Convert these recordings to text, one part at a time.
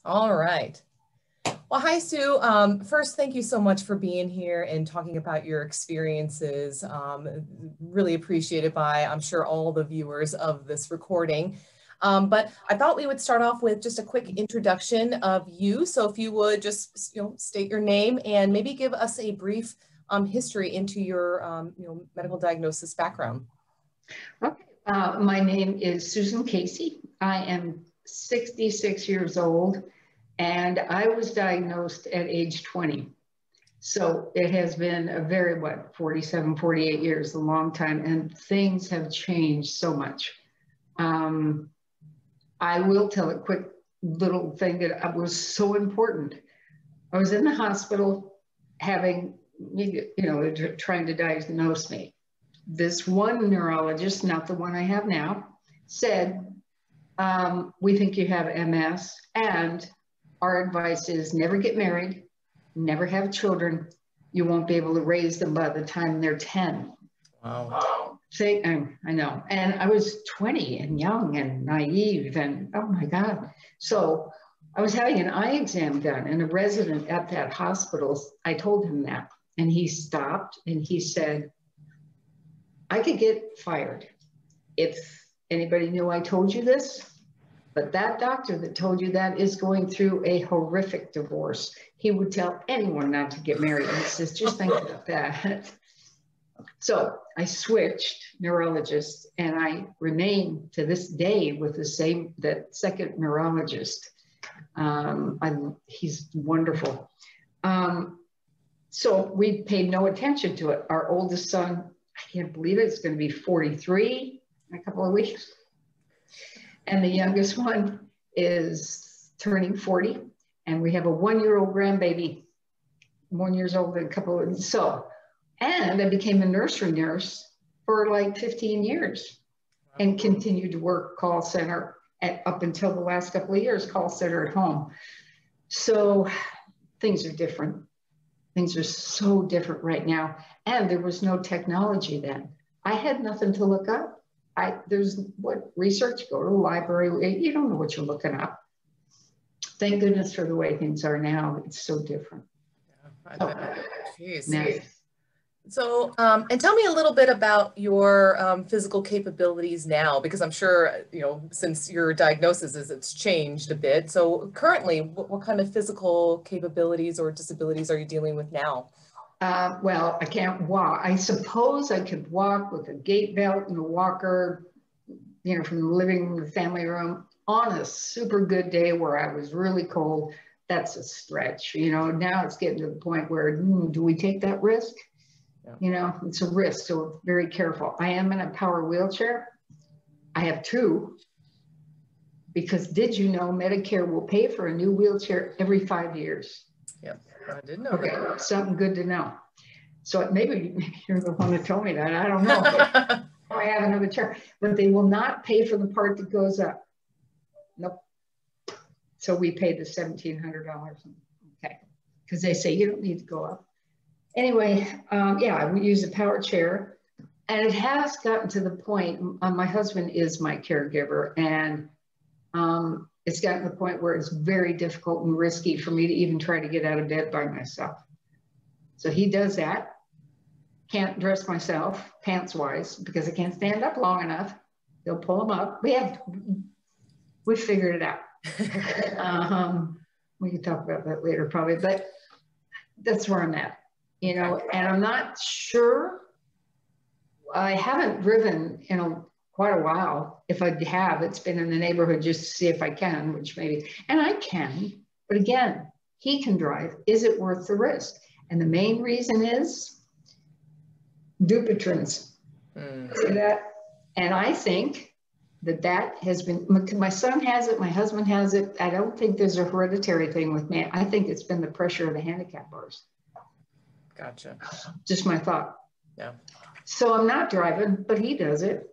All right. Well, hi, Sue. First, thank you so much for being here and talking about your experiences. Really appreciated by, I'm sure, all the viewers of this recording. But I thought we would start off with just a quick introduction of you. So if you would just, state your name and maybe give us a brief history into your, medical diagnosis background. Okay. My name is Susan Casey. I am 66 years old, and I was diagnosed at age 20. So it has been a very, 47, 48 years, a long time, and things have changed so much. I will tell a quick little thing that was so important. I was in the hospital having, trying to diagnose me. This one neurologist, not the one I have now, said, we think you have MS, and our advice is never get married, never have children. You won't be able to raise them by the time they're 10. Wow. I know. And I was 20 and young and naive and, oh my God. So I was having an eye exam done, and a resident at that hospital, I told him that, and he stopped and he said, I could get fired if anybody knew I told you this, but that doctor that told you that is going through a horrific divorce. He would tell anyone not to get married. He says, just think about that. So I switched neurologists, and I remain to this day with that second neurologist. He's wonderful. So we paid no attention to it. Our oldest son, I can't believe it, it's going to be 43 in a couple of weeks. And the youngest one is turning 40. And we have a 1-year-old grandbaby, 1 year old and a couple of, and I became a nursery nurse for like 15 years and continued to work call center up until the last couple of years, call center at home. So things are different. Things are so different right now. And there was no technology then. I had nothing to look up. There's research, go to the library, you don't know what you're looking up. Thank goodness for the way things are now. It's so different. Jeez. So, and tell me a little bit about your physical capabilities now, because I'm sure, since your diagnosis it's changed a bit. So currently, what kind of physical capabilities or disabilities are you dealing with now? Well, I can't walk. I suppose I could walk with a gait belt and a walker, from the living room to the family room on a super good day where I was really cold. That's a stretch, now it's getting to the point where, do we take that risk? Yeah. It's a risk, so we're very careful. I am in a power wheelchair. I have two, because did you know Medicare will pay for a new wheelchair every 5 years? Yep, I didn't know that. Okay, something good to know. So maybe you're the one that told me that. I don't know. I have another chair, but they will not pay for the part that goes up. Nope. So we pay the $1,700. Okay, because they say you don't need to go up. Anyway, we use a power chair, and it has gotten to the point, my husband is my caregiver, and it's gotten to the point where it's very difficult and risky for me to even try to get out of bed by myself. So he does that. Can't dress myself, pants-wise, because I can't stand up long enough. They'll pull them up. We figured it out. We can talk about that later probably, but that's where I'm at. And I'm not sure. I haven't driven in quite a while. If I have, it's been in the neighborhood just to see if I can, which maybe, and I can, but again, he can drive. Is it worth the risk? And the main reason is Dupuytren's. See that? And I think that has been, my son has it, my husband has it. I don't think there's a hereditary thing with me. I think it's been the pressure of the handicap bars. Gotcha. Just my thought. Yeah. So I'm not driving, but he does it.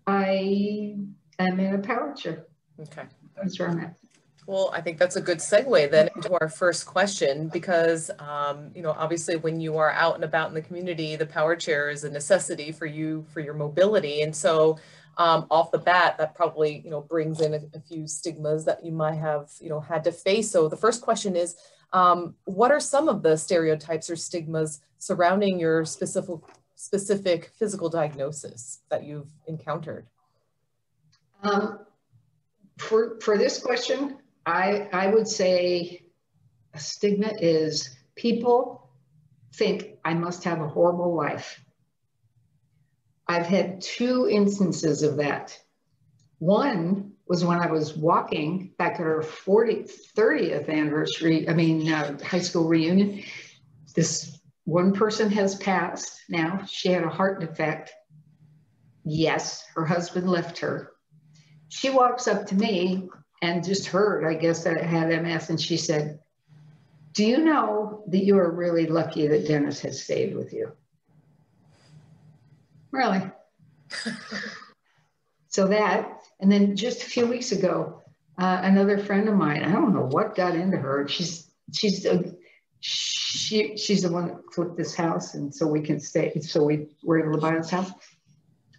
I am in a power chair. Okay. That's where I'm at. Well, I think that's a good segue then into our first question, because, obviously when you are out and about in the community, the power chair is a necessity for you, for your mobility. And so off the bat, that probably, brings in a few stigmas that you might have, had to face. So the first question is, what are some of the stereotypes or stigmas surrounding your specific physical diagnosis that you've encountered? For this question, I would say a stigma is people think I must have a horrible life. I've had 2 instances of that. One was when I was walking back at our 30th anniversary, high school reunion. This one person has passed now. She had a heart defect. Yes, her husband left her. She walks up to me and just heard, I guess, that I had MS, and she said, "Do you know that you are really lucky that Dennis has stayed with you?" Really? So that, and then just a few weeks ago, another friend of mine, I don't know what got into her. She's the one that flipped this house, and so we can stay. So we were able to buy this house.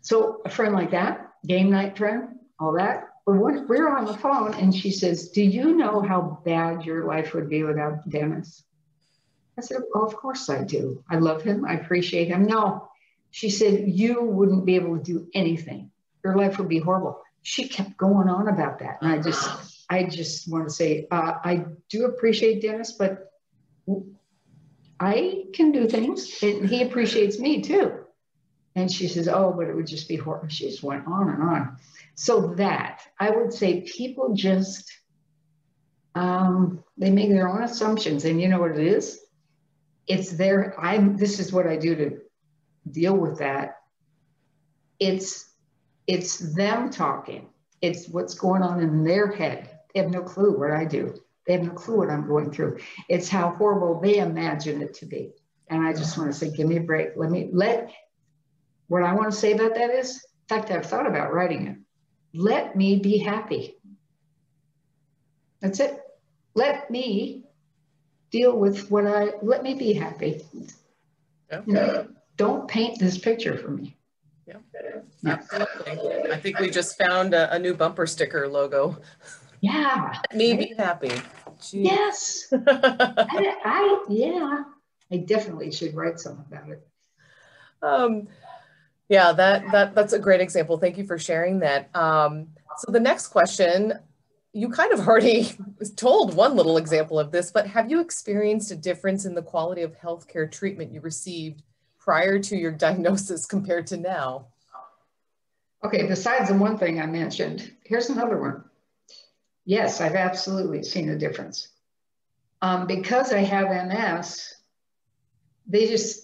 So a friend like that, game night friend, all that. But we're on the phone, and she says, "Do you know how bad your life would be without Dennis?" I said, "Oh, of course I do. I love him. I appreciate him." No, she said, "You wouldn't be able to do anything. Your life would be horrible." She kept going on about that. And I just want to say, I do appreciate Dennis, but I can do things, and he appreciates me too. And she says, "Oh, but it would just be horrible." She just went on and on. So that, I would say people just, they make their own assumptions. And you know what it is? It's this is what I do to deal with that. It's them talking. It's what's going on in their head. They have no clue what I do. They have no clue what I'm going through. It's how horrible they imagine it to be. And I just want to say, give me a break. What I want to say about that is, in fact, I've thought about writing it. Let me be happy. That's it. Let me deal with let me be happy. Yeah. Don't paint this picture for me. Yeah, absolutely. I think we just found a new bumper sticker logo. Yeah. Let me be happy. Jeez. Yes. I definitely should write something about it. Yeah, that's a great example. Thank you for sharing that. So the next question, you kind of already told one little example of this, but have you experienced a difference in the quality of healthcare treatment you received prior to your diagnosis compared to now? Okay, besides the one thing I mentioned, here's another one. Yes, I've absolutely seen a difference. Because I have MS,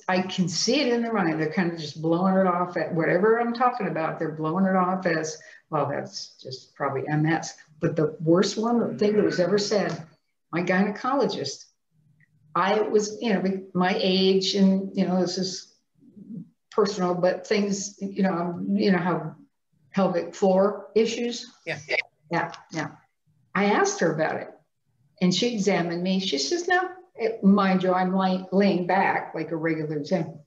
I can see it in their mind. They're kind of just blowing it off at whatever I'm talking about. They're blowing it off as, well, that's just probably MS. But the worst thing that was ever said, my gynecologist, I was, my age, and, this is personal, but things, how pelvic floor issues. Yeah. I asked her about it, and she examined me. She says, "No, mind you, I'm laying back like a regular exam."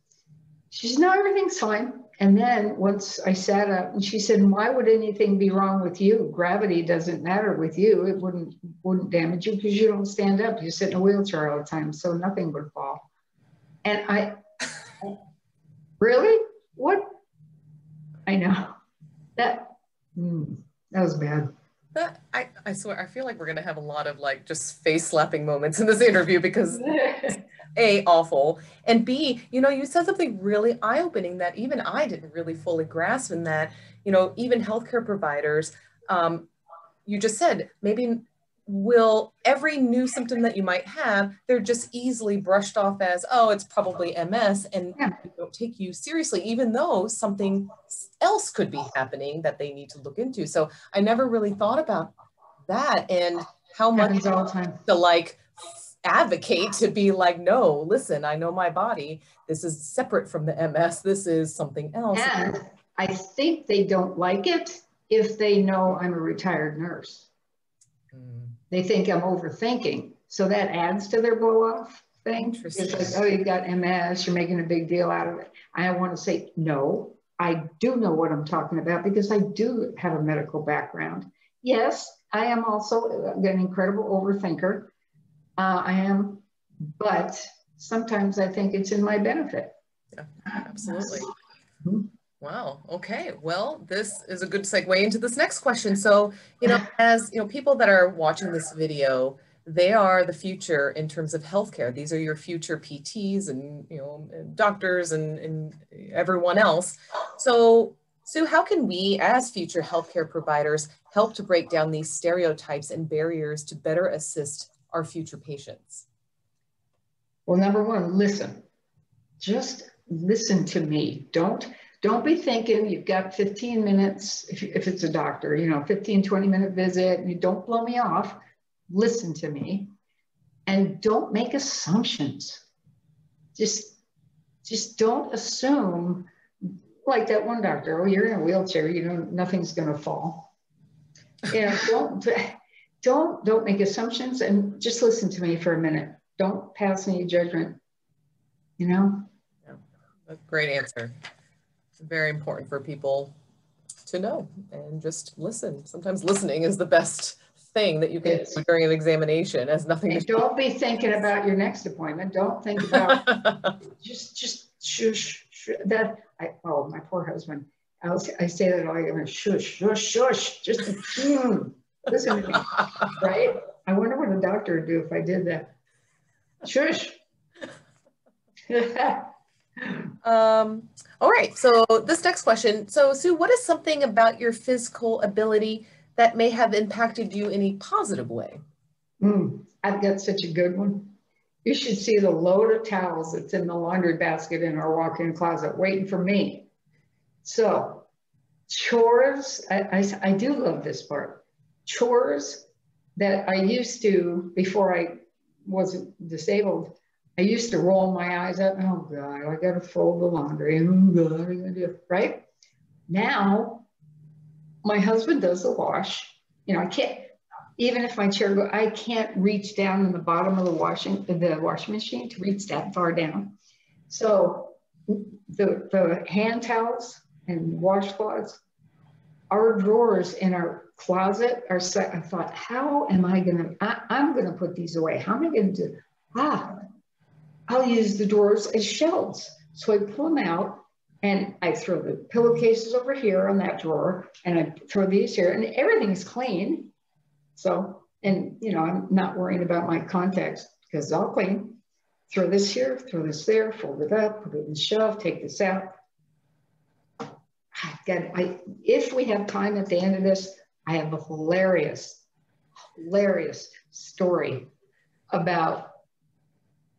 She says, "No, everything's fine." And then once I sat up, and she said, "Why would anything be wrong with you? Gravity doesn't matter with you. It wouldn't damage you because you don't stand up. You sit in a wheelchair all the time, so nothing would fall." And I, really? What? I know. That was bad. I swear, I feel like we're going to have a lot of just face slapping moments in this interview because A, awful, and B, you said something really eye-opening that even I didn't really fully grasp, in that, even healthcare providers, you just said, maybe will every new symptom that you might have, they're just easily brushed off as, oh, it's probably MS, and don't take you seriously, even though something else could be happening that they need to look into. So I never really thought about that, and how much all the time to advocate to be no, listen, I know my body. This is separate from the MS. This is something else. And I think they don't like it if they know I'm a retired nurse. They think I'm overthinking. So that adds to their blow off thing. It's like, oh, you got MS, you're making a big deal out of it. I want to say, no, I do know what I'm talking about because I do have a medical background. Yes, I am also an incredible overthinker. I am, but sometimes I think it's in my benefit. Yeah, absolutely. Mm-hmm. Wow. Okay. Well, this is a good segue into this next question. So, as people that are watching this video, they are the future in terms of healthcare. These are your future PTs and, and doctors and everyone else. So, Sue, how can we as future healthcare providers help to break down these stereotypes and barriers to better assist our future patients? Well, number one, listen. Just listen to me. Don't be thinking you've got 15 minutes, if it's a doctor, 15, 20-minute visit, and you don't blow me off. Listen to me. And don't make assumptions. Just don't assume, like that one doctor, oh, you're in a wheelchair, nothing's going to fall. Don't make assumptions and just listen to me for a minute. Don't pass any judgment, Yeah, a great answer. Very important for people to know and just listen. Sometimes listening is the best thing that you can do during an examination. It has nothing to do. Don't be thinking about your next appointment. Don't think about just shush. Oh, my poor husband. I say that all the time. Shush, shush, shush. Just listen to me, right? I wonder what a doctor would do if I did that. Shush. All right, so this next question. So Sue, what is something about your physical ability that may have impacted you in a positive way? I've got such a good one. You should see the load of towels that's in the laundry basket in our walk-in closet waiting for me. So chores, I do love this part. Chores that I used to, before I wasn't disabled, I used to roll my eyes up. Oh God, I got to fold the laundry. Oh God, what am I going to do? Right? Now, my husband does the wash. I can't, even if my chair I can't reach down in the bottom of the washing machine to reach that far down. So the hand towels and washcloths, our drawers in our closet are set. I thought, how am I going to, I'm going to put these away. How am I going to do? I'll use the drawers as shelves. So I pull them out and I throw the pillowcases over here on that drawer and I throw these here and everything's clean. So, and I'm not worrying about my contacts because it's all clean. Throw this here, throw this there, fold it up, put it in the shelf, take this out. If we have time at the end of this, I have a hilarious story about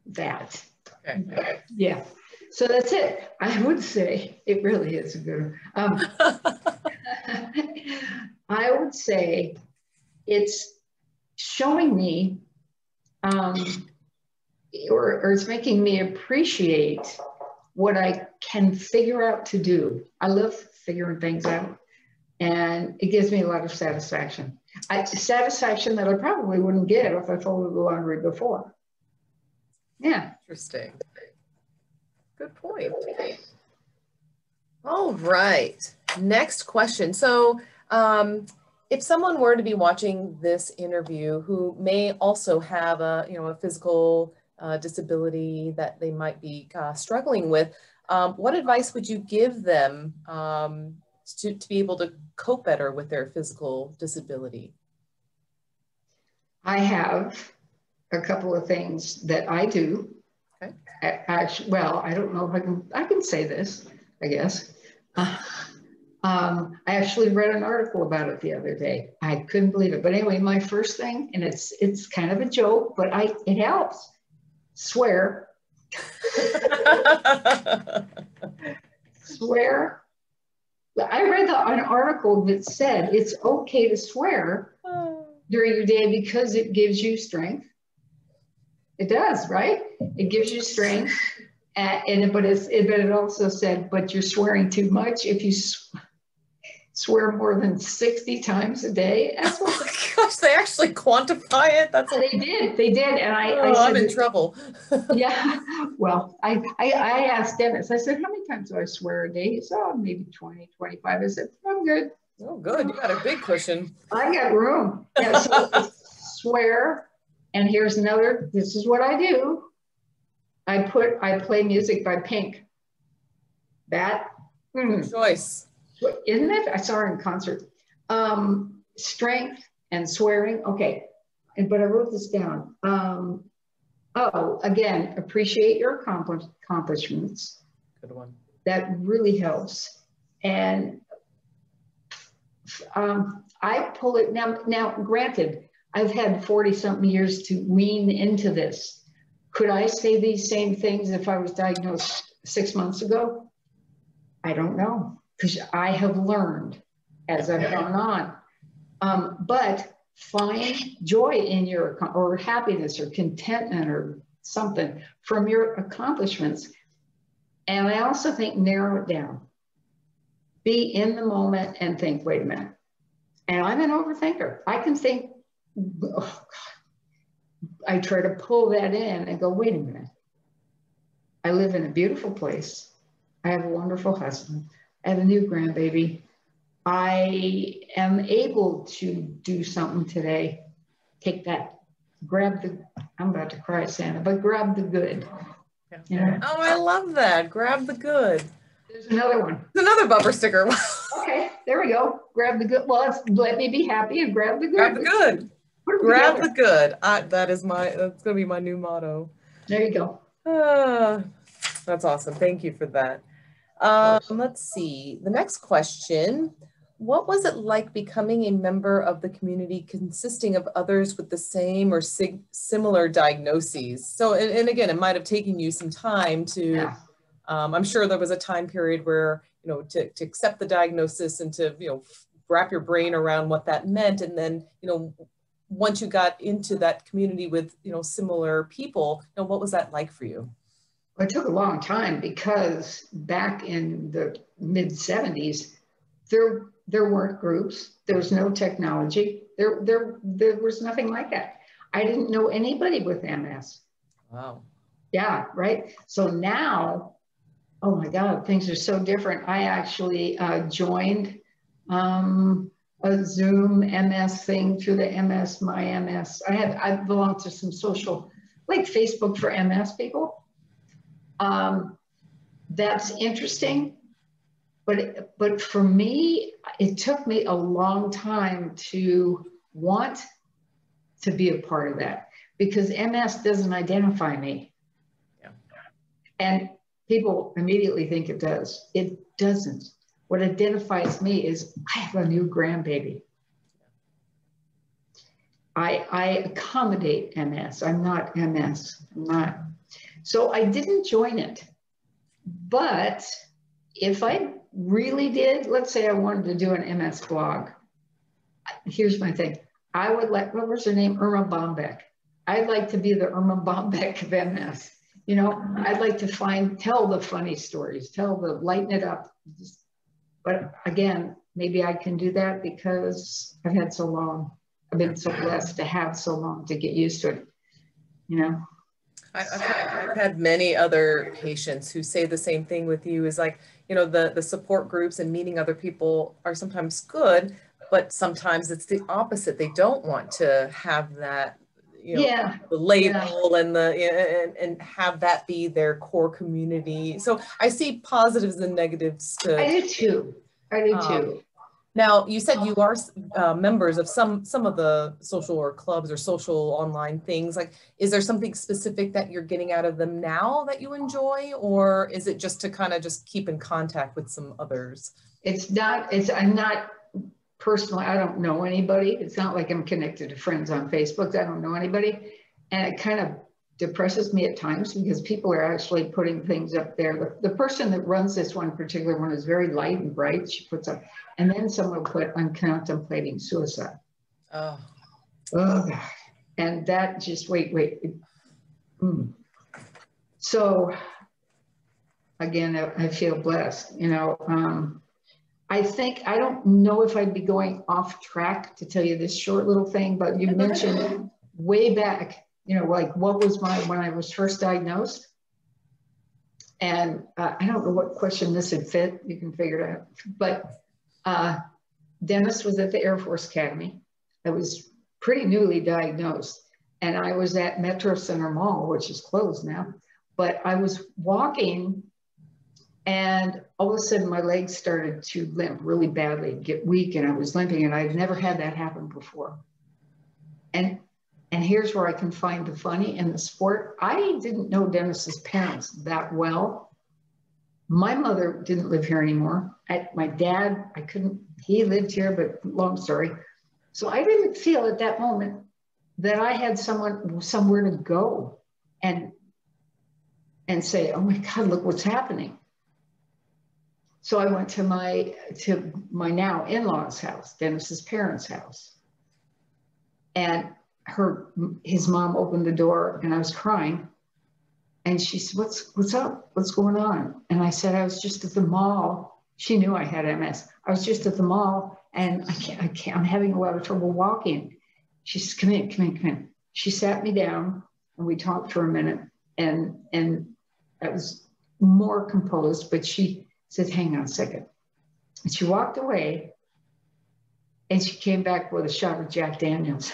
that. Okay. Yeah. So that's it. I would say it really is a good one. I would say it's showing me, or it's making me appreciate what I can figure out to do. I love figuring things out, and it gives me a lot of satisfaction. Satisfaction that I probably wouldn't get if I folded the laundry before. Yeah. Interesting. Good point. All right. Next question. So if someone were to be watching this interview who may also have a physical disability that they might be struggling with, what advice would you give them to be able to cope better with their physical disability? I have a couple of things that I do. Okay. Actually, well, I don't know if I can say this, I guess. I actually read an article about it the other day. I couldn't believe it. But anyway, my first thing, and it's kind of a joke, but it helps. Swear. Swear. I read an article that said it's okay to swear during your day because it gives you strength. It does, right? It gives you strength. But it also said, but you're swearing too much. If you swear more than 60 times a day. Oh my gosh, they actually quantify it? That's They did. And I said, I'm in trouble. yeah, well, I asked Dennis, I said, how many times do I swear a day? He said, oh, maybe 20, 25. I said, I'm good. Oh, good. You got a big cushion. I got room. Yeah, so swear. And here's another, this is what I do. I play music by Pink. That, choice. Isn't it? I saw her in concert. Strength and swearing. Okay. But I wrote this down. Again, appreciate your accomplishments. Good one. That really helps. And I pull it now, granted, I've had 40 something years to wean into this. Could I say these same things if I was diagnosed 6 months ago? I don't know, because I have learned as I've gone on. But find joy in your, or happiness or contentment or something from your accomplishments. And I also think narrow it down. Be in the moment and think, wait a minute. And I'm an overthinker. I can think, oh God. I try to pull that in and go, wait a minute. I live in a beautiful place. I have a wonderful husband. I have a new grandbaby. I am able to do something today. Take that, I'm about to cry, Santa, but grab the good. Yeah. Oh, I love that. Grab the good. There's another one. There's another bumper sticker. Okay, there we go. Grab the good. Well, let me be happy and grab the good. Grab the good. Grab the good. That's going to be my new motto. There you go. That's awesome. Thank you for that. Let's see. The next question. What was it like becoming a member of the community consisting of others with the same or similar diagnoses? So, and again, it might have taken you some time to, I'm sure there was a time period where, to accept the diagnosis and to, wrap your brain around what that meant. And then, once you got into that community with, similar people, what was that like for you? Well, it took a long time because back in the mid 70s, there weren't groups. There was no technology. There was nothing like that. I didn't know anybody with MS. Wow. Yeah, right. So now, oh my God, things are so different. I actually joined a Zoom MS thing through the MS, my MS. I belong to some social, like Facebook for MS people. That's interesting. But for me, it took me a long time to want to be a part of that because MS doesn't identify me. Yeah. And people immediately think it does. It doesn't. What identifies me is I have a new grandbaby. I accommodate MS. I'm not MS. I'm not. So I didn't join it. But if I really did, let's say I wanted to do an MS blog. Here's my thing. I would like, what was her name? Irma Bombeck. I'd like to be the Irma Bombeck of MS. I'd like to tell the funny stories, lighten it up. But again, maybe I can do that because I've had so long. I've been so blessed to have so long to get used to it, I've had many other patients who say the same thing with you is like, the support groups and meeting other people are sometimes good, but sometimes it's the opposite. They don't want to have that, the label and and have that be their core community. So I see positives and negatives to. I do too. Now, you said you are members of some of the social or clubs or social online things. Like, is there something specific that you're getting out of them now that you enjoy, or is it just to kind of just keep in contact with some others? I'm not personally, I don't know anybody. It's not like I'm connected to friends on Facebook. I don't know anybody. And it kind of depresses me at times because people are actually putting things up there. The person that runs this one particular one is very light and bright. She puts up, and then someone will put, I'm contemplating suicide. Oh God. And that just, wait. So again, I feel blessed, I think, I don't know if I'd be going off track to tell you this short little thing, but you mentioned way back, you know, like what was when I was first diagnosed. And I don't know what question this would fit. You can figure it out. But Dennis was at the Air Force Academy. I was pretty newly diagnosed. And I was at Metro Center Mall, which is closed now. But I was walking, and all of a sudden my legs started to limp really badly, get weak, and I was limping, and I'd never had that happen before. And here's where I can find the funny in the sport. I didn't know Dennis's parents that well. My mother didn't live here anymore. My dad, he lived here, but long story. So I didn't feel at that moment that I had somewhere to go and say, oh my God, look what's happening. So I went to my now in-laws house, Dennis's parents' house. And his mom opened the door, and I was crying. And she said, what's up? What's going on? And I said, I was just at the mall. She knew I had MS. I was just at the mall, and I'm having a lot of trouble walking. She said, come in. She sat me down, and we talked for a minute, and I was more composed, but she said, hang on a second. And she walked away, and she came back with a shot of Jack Daniels.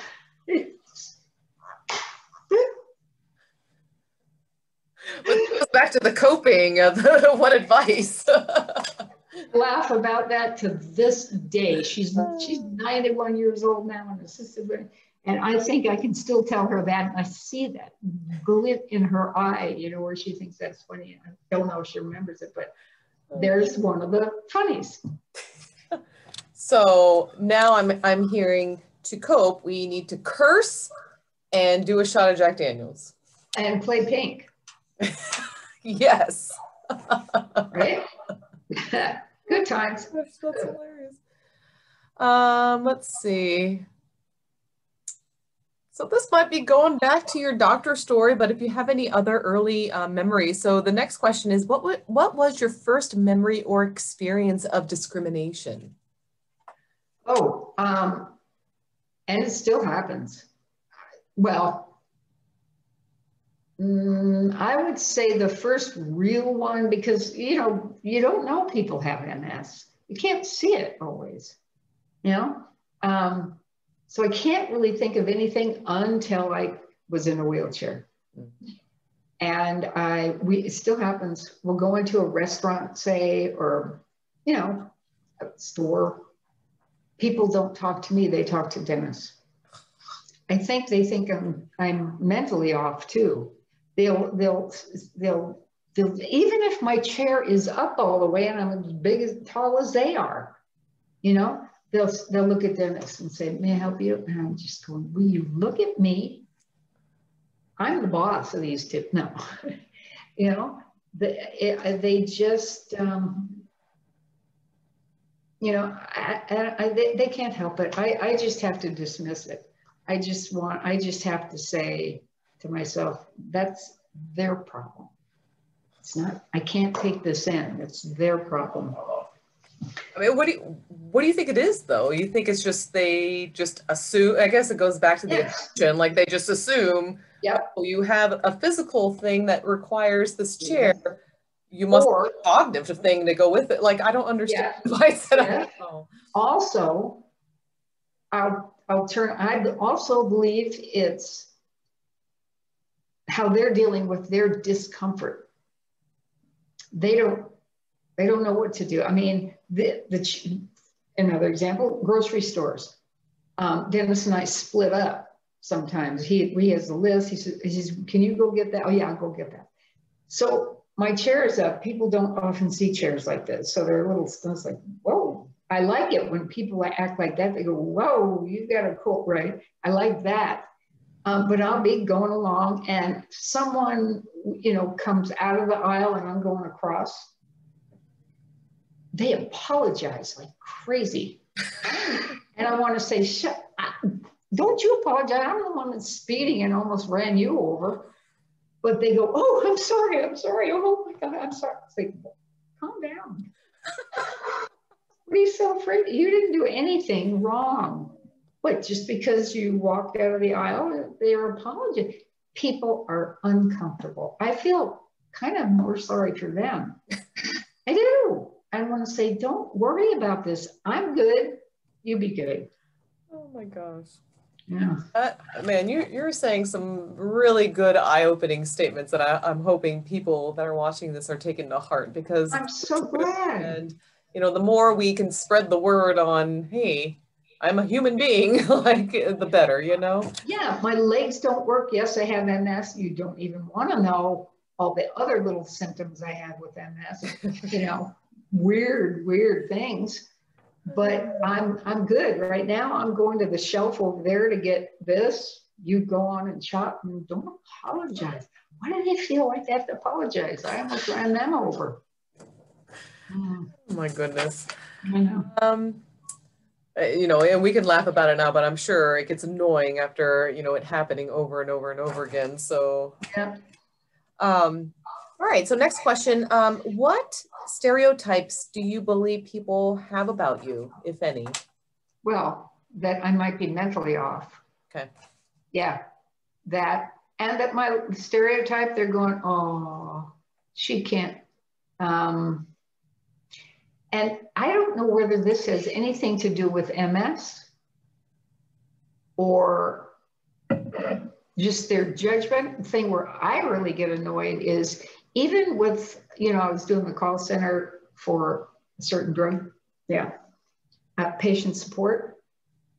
Back to the coping of what advice. Laugh about that to this day. She's 91 years old now and assisted living. And I think I can still tell her that. And I see that glint in her eye, you know, where she thinks that's funny. I don't know if she remembers it, but there's one of the funnies. So now I'm hearing, to cope, we need to curse and do a shot of Jack Daniels. And play pink. Yes. Right? Good times. That's hilarious. Let's see. So this might be going back to your doctor story, but if you have any other early memories. So the next question is, what was your first memory or experience of discrimination? Oh, and it still happens. Well, I would say the first real one, because, you know, you don't know people have MS. You can't see it always, you know? So I can't really think of anything until I was in a wheelchair. And it still happens. We'll go into a restaurant, say, or, you know, a store. People don't talk to me, they talk to Dennis. I think they think I'm mentally off too. They'll even if my chair is up all the way and I'm as tall as they are, you know, they'll look at Dennis and say, may I help you? And I'm just going, will you look at me? I'm the boss of these two. No, you know, they just, you know, they can't help it. I just have to dismiss it. I just have to say to myself, that's their problem. It's not, I can't take this in. It's their problem. I mean, what do you think it is, though? You think it's just they just assume? I guess it goes back to the assumption, like they just assume. Yep. Oh, you have a physical thing that requires this chair. You must have a cognitive thing to go with it. Like, I don't understand why I said I don't know. Also, I also believe it's how they're dealing with their discomfort. They don't know what to do. I mean, another example, grocery stores. Dennis and I split up sometimes. He has a list. He says, can you go get that? Oh yeah, I'll go get that. So my chair is up. People don't often see chairs like this. So they're a little stunned, like, whoa. I like it when people act like that. They go, whoa, you got a cool, right? I like that. But I'll be going along and someone, you know, comes out of the aisle and I'm going across. They apologize like crazy. And I want to say, don't you apologize. I'm the one that's speeding and almost ran you over. But they go, oh, I'm sorry. Oh my God, I'm sorry. It's like, calm down. What are you so afraid? You didn't do anything wrong. What, just because you walked out of the aisle, they're apologizing. People are uncomfortable. I feel kind of more sorry for them. I do. I want to say, don't worry about this. I'm good. You be good. Oh my gosh. Yeah. Man, you're saying some really good eye-opening statements that I'm hoping people that are watching this are taking to heart, because I'm so glad. And you know, the more we can spread the word on, hey, I'm a human being, like, the better, you know? Yeah, my legs don't work. Yes, I have MS. You don't even want to know all the other little symptoms I have with MS. You know, weird things. But I'm good right now. I'm going to the shelf over there to get this. You go on and shop and don't apologize. Why do they feel like they have to apologize? I almost ran them over. Oh my goodness. I know. You know, and we can laugh about it now, but I'm sure it gets annoying after, you know, it happening over and over and over again. So, Yeah. All right. So next question, what stereotypes do you believe people have about you, if any? Well, that I might be mentally off. Okay. Yeah, that, and that my stereotype, they're going, oh, she can't. And I don't know whether this has anything to do with MS or just their judgment. The thing where I really get annoyed is even with, you know, I was doing the call center for a certain drug, patient support.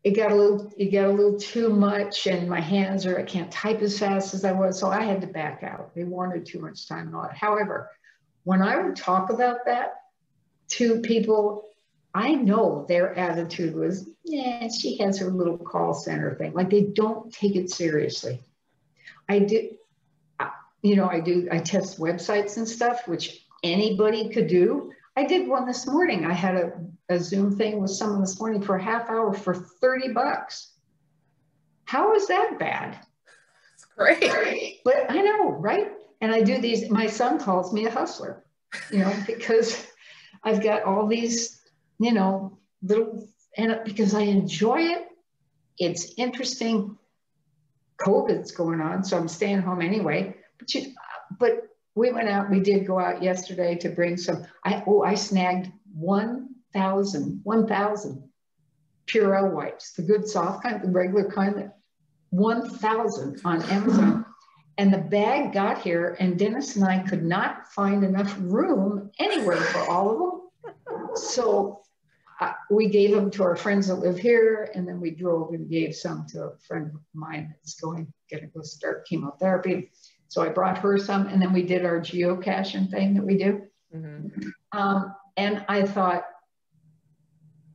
It got a little too much, and my hands I can't type as fast as I was, so I had to back out. They wanted too much time and all that. However, when I would talk about that to people, I know their attitude was, yeah, she has her little call center thing. Like, they don't take it seriously. I do, you know, I test websites and stuff, which anybody could do. I did one this morning. I had a Zoom thing with someone this morning for a half hour for $30. How is that bad? It's great. But I know, right? And I do these, my son calls me a hustler, you know, because I've got all these, you know, little, and because I enjoy it. It's interesting. COVID's going on, so I'm staying home anyway. But we went out, we did go out yesterday to bring some, I snagged 1,000 Purell wipes, the good soft kind, the regular kind, 1,000 on Amazon. And the bag got here, and Dennis and I could not find enough room anywhere for all of them. So we gave them to our friends that live here, and then we drove and gave some to a friend of mine that's going to go start chemotherapy. So I brought her some, and then we did our geocaching thing that we do. Mm-hmm. And I thought,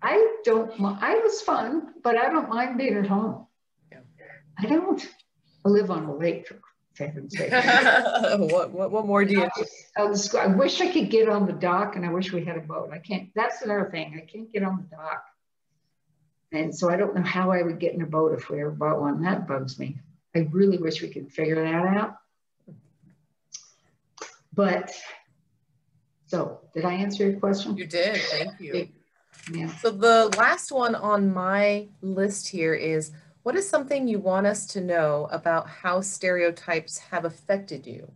I was fun, but I don't mind being at home. Yeah. I don't. I live on a lake, for heaven's sake. What more do you do? I wish I could get on the dock, and I wish we had a boat. I can't. That's another thing. I can't get on the dock. And so I don't know how I would get in a boat if we ever bought one. That bugs me. I really wish we could figure that out. But, so did I answer your question? You did, thank you. Yeah. So the last one on my list here is, what is something you want us to know about how stereotypes have affected you?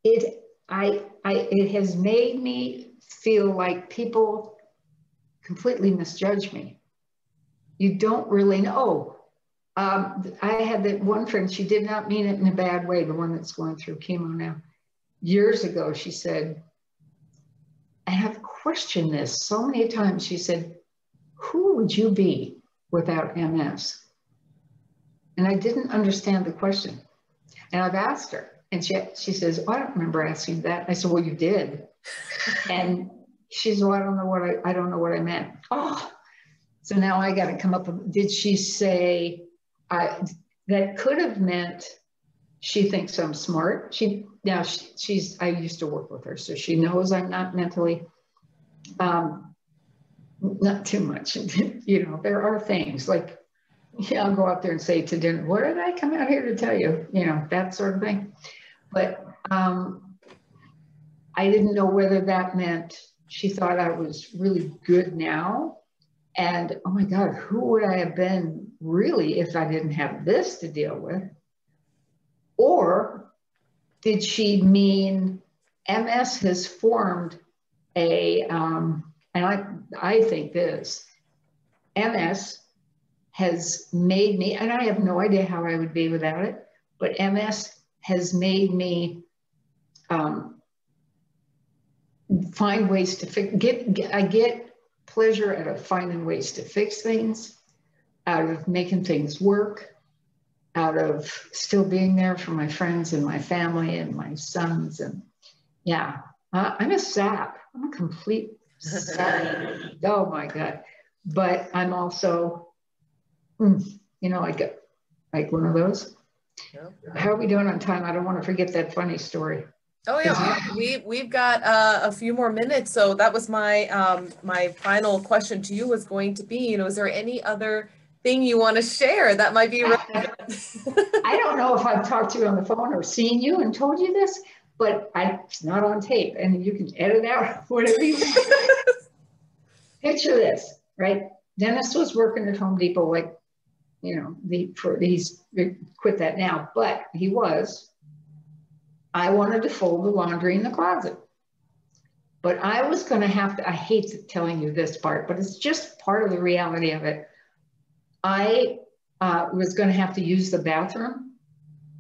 It has made me feel like people completely misjudge me. You don't really know. I had that one friend, she did not mean it in a bad way, the one that's going through chemo now. Years ago, she said, I have questioned this so many times. She said, who would you be without MS? And I didn't understand the question. And I've asked her, and she says, oh, I don't remember asking that. I said, well, you did. And she said, well, I don't know what I meant. Oh, so now I got to come up with, did she say, that could have meant she thinks I'm smart. I used to work with her, so she knows I'm not mentally, not too much. You know, there are things like, yeah, I'll go out there and say to dinner, what did I come out here to tell you? You know, that sort of thing. But I didn't know whether that meant she thought I was really good now. And oh my God, who would I have been really if I didn't have this to deal with? Or did she mean MS has formed a, and I think this, MS has made me, and I have no idea how I would be without it, but MS has made me find ways to fix, I get pleasure out of finding ways to fix things, out of making things work, out of still being there for my friends and my family and my sons. And yeah, I'm a sap. I'm a complete sap. Oh my God. But I'm also, you know, like one of those. Yep. How are we doing on time? I don't want to forget that funny story. Oh yeah, we've got a few more minutes. So that was my my final question to you was going to be, you know, is there any other thing you want to share that might be relevant? I don't know if I've talked to you on the phone or seen you and told you this, but it's not on tape, and you can edit out whatever you want. Picture this, right? Dennis was working at Home Depot, like, you know, he's quit that now, but he was. I wanted to fold the laundry in the closet. But I was going to have to, I hate telling you this part, but it's just part of the reality of it. I was going to have to use the bathroom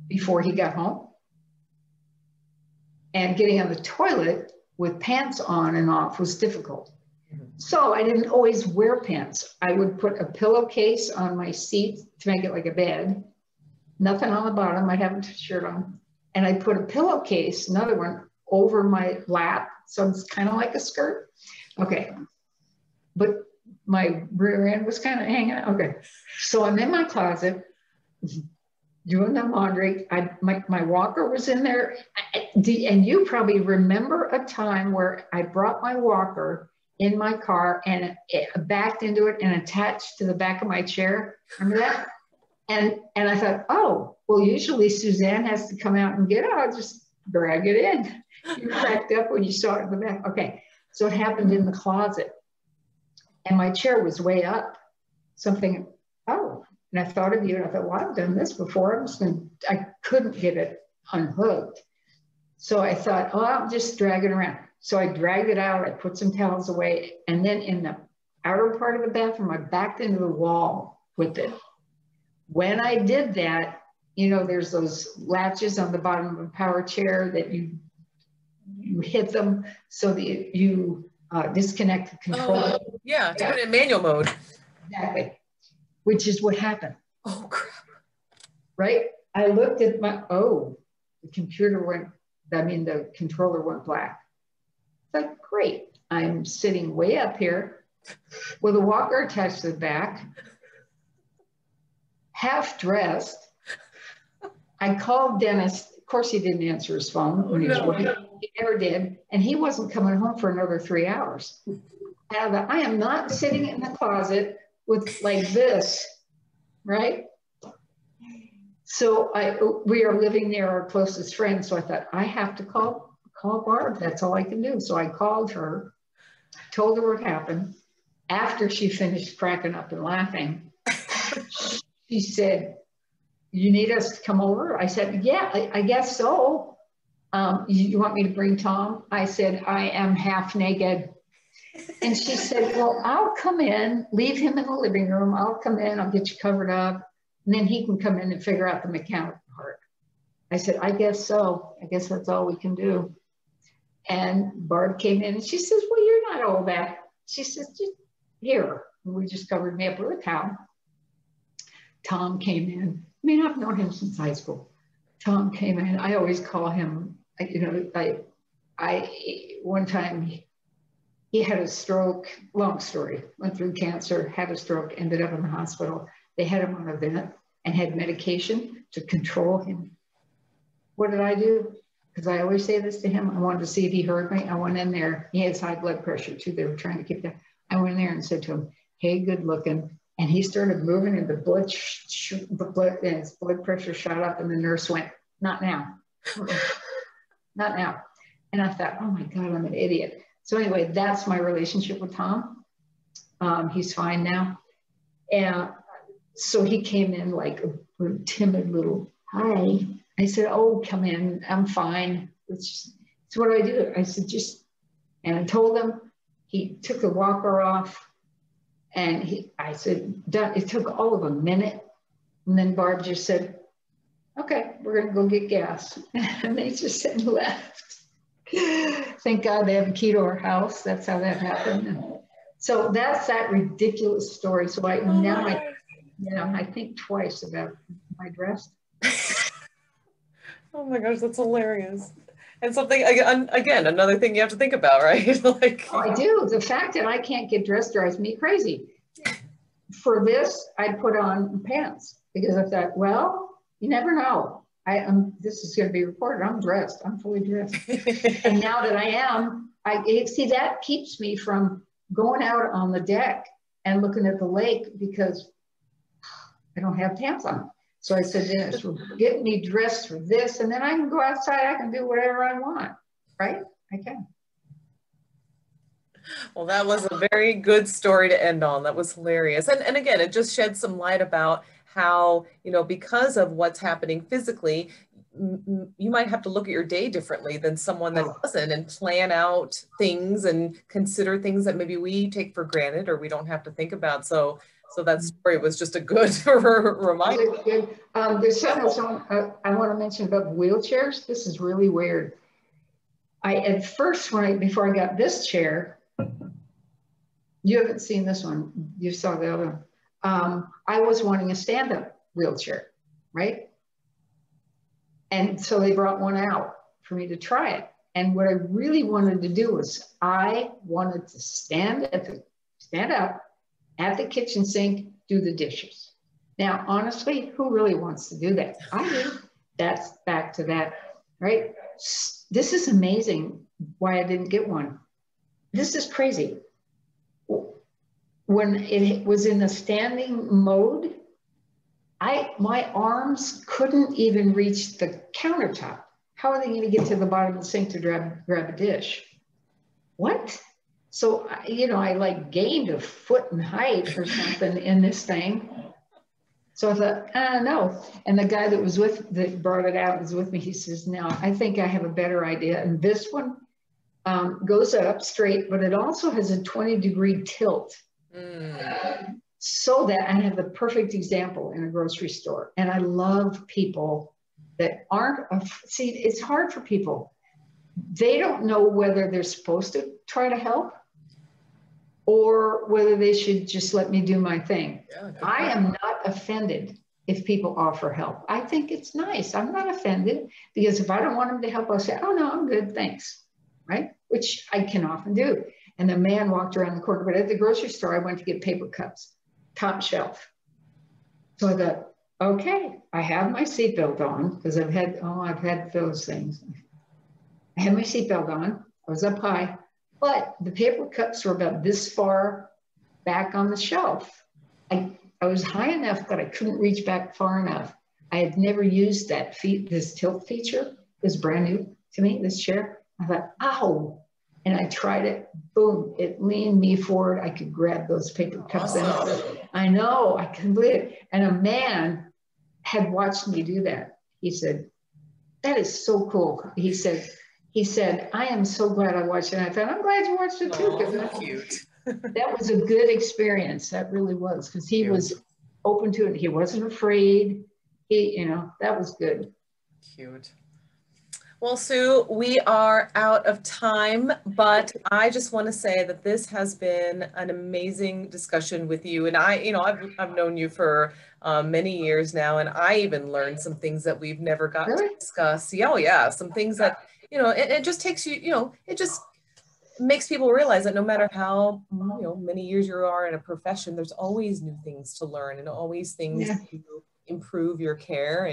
before he got home. And getting on the toilet with pants on and off was difficult. So I didn't always wear pants. I would put a pillowcase on my seat to make it like a bed. Nothing on the bottom. I'd have a shirt on. And I put a pillowcase, another one, over my lap. So it's kind of like a skirt. Okay. But my rear end was kind of hanging out. Okay. So I'm in my closet doing the laundry. My walker was in there. And you probably remember a time where I brought my walker in my car and it backed into it and attached to the back of my chair. Remember that? And I thought, oh, well, usually Suzanne has to come out and get it. I'll just drag it in. You cracked up when you saw it in the back. Okay, so it happened in the closet. And my chair was way up. Something, oh, and I thought of you and I thought, well, I've done this before. I couldn't get it unhooked. So I thought, oh, I'll just drag it around. So I dragged it out. I put some towels away. And then in the outer part of the bathroom, I backed into the wall with it. When I did that, you know, there's those latches on the bottom of a power chair that you hit them so that you disconnect the controller. Oh, yeah, to put it in manual mode. Exactly, which is what happened. Oh, crap. Right? I looked at the controller went black. It's like, great. I'm sitting way up here with a walker attached to the back, half dressed. I called Dennis. Of course, he didn't answer his phone when he was working. He never did. And he wasn't coming home for another 3 hours. And I am not sitting in the closet with like this, right? So we are living near our closest friend. So I thought, I have to call Barb. That's all I can do. So I called her, told her what happened. After she finished cracking up and laughing, she said, you need us to come over? I said, yeah, I guess so. You want me to bring Tom? I said, I am half naked. And she said, well, I'll come in, leave him in the living room. I'll come in, I'll get you covered up. And then he can come in and figure out the mechanical part. I said, I guess so. I guess that's all we can do. And Barb came in and she says, well, you're not all that. She says, just here. And we just covered me up with a towel. Tom came in. I mean, I've known him since high school. Tom came in. I always call him, you know, one time he had a stroke, long story, went through cancer, had a stroke, ended up in the hospital. They had him on a vent and had medication to control him. What did I do? Because I always say this to him. I wanted to see if he heard me. I went in there. He has high blood pressure too. They were trying to keep that. I went in there and said to him, hey, good looking. And he started moving and his blood pressure shot up and the nurse went, not now. not now. And I thought, oh my God, I'm an idiot. So anyway, that's my relationship with Tom. He's fine now. And so he came in like a timid little, hi. I said, oh, come in, I'm fine. It's what do I do? I said, and I told him. He took the walker off, and I said, done. It took all of a minute. And then Barb just said, okay, we're going to go get gas. And they just said and left. Thank God they have a key to our house. That's how that happened. So that's that ridiculous story. So I think twice about my dress. Oh my gosh, that's hilarious. And something, again, another thing you have to think about, right? Like, oh, I do. The fact that I can't get dressed drives me crazy. For this, I put on pants because I thought, well, you never know. This is going to be recorded. I'm dressed. I'm fully dressed. And now that I am, see, that keeps me from going out on the deck and looking at the lake because I don't have pants on. So I said, yes, get me dressed for this, and then I can go outside. I can do whatever I want, right? I can. Well, that was a very good story to end on. That was hilarious. And again, it just shed some light about how, because of what's happening physically, you might have to look at your day differently than someone that doesn't, and plan out things and consider things that maybe we take for granted or we don't have to think about. So that story was just a good reminder. There's something else I want to mention about wheelchairs. This is really weird. At first, before I got this chair, you haven't seen this one. You saw the other one. I was wanting a stand-up wheelchair, right? And so they brought one out for me to try it. And what I really wanted to do was I wanted to stand up at the kitchen sink, do the dishes. Now, honestly, who really wants to do that? I do. That's back to that, right? This is amazing why I didn't get one. This is crazy. When it was in the standing mode, my arms couldn't even reach the countertop. How are they going to get to the bottom of the sink to grab a dish? What? So, I like gained a foot in height or something in this thing. So I thought, no. And the guy that brought it out was with me. He says, no, I think I have a better idea. And this one goes up straight, but it also has a 20-degree tilt. So that I have the perfect example in a grocery store. And I love people that see, it's hard for people. They don't know whether they're supposed to try to help or whether they should just let me do my thing. Yeah, I am not offended if people offer help. I think it's nice. I'm not offended because if I don't want them to help, I'll say, oh no, I'm good, thanks, right? Which I can often do. And the man walked around the corner, but at the grocery store, I went to get paper cups, top shelf. So I thought, okay, I have my seatbelt on because I've had those things. I had my seatbelt on, I was up high, but the paper cups were about this far back on the shelf. I was high enough that I couldn't reach back far enough. I had never used this tilt feature. It was brand new to me, this chair. I thought, ow. And I tried it, boom, it leaned me forward. I could grab those paper cups. Awesome. I know, I couldn't believe it. And a man had watched me do that. He said, that is so cool. He said, I am so glad I watched it. And I thought, I'm glad you watched it too. That's cute. That was a good experience. That really was, because he was open to it. He wasn't afraid. That was good. Cute. Well, Sue, we are out of time, but I just want to say that this has been an amazing discussion with you. And I've known you for many years now, and I even learned some things that we've never got to discuss. Yeah, oh yeah, some things that, it just takes you, it just makes people realize that no matter how, many years you are in a profession, there's always new things to learn and always things to improve your care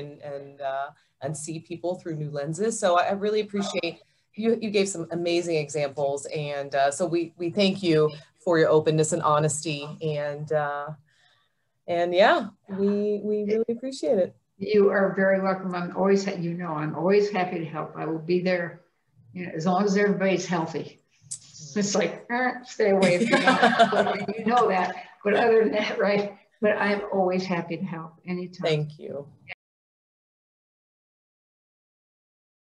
and see people through new lenses. So I really appreciate you gave some amazing examples. And so we thank you for your openness and honesty. And yeah, we really appreciate it. You are very welcome. I'm always happy to help. I will be there You know, as long as everybody's healthy. It's like, stay away if you're not. You know that. But other than that, right? But I'm always happy to help anytime. Thank you.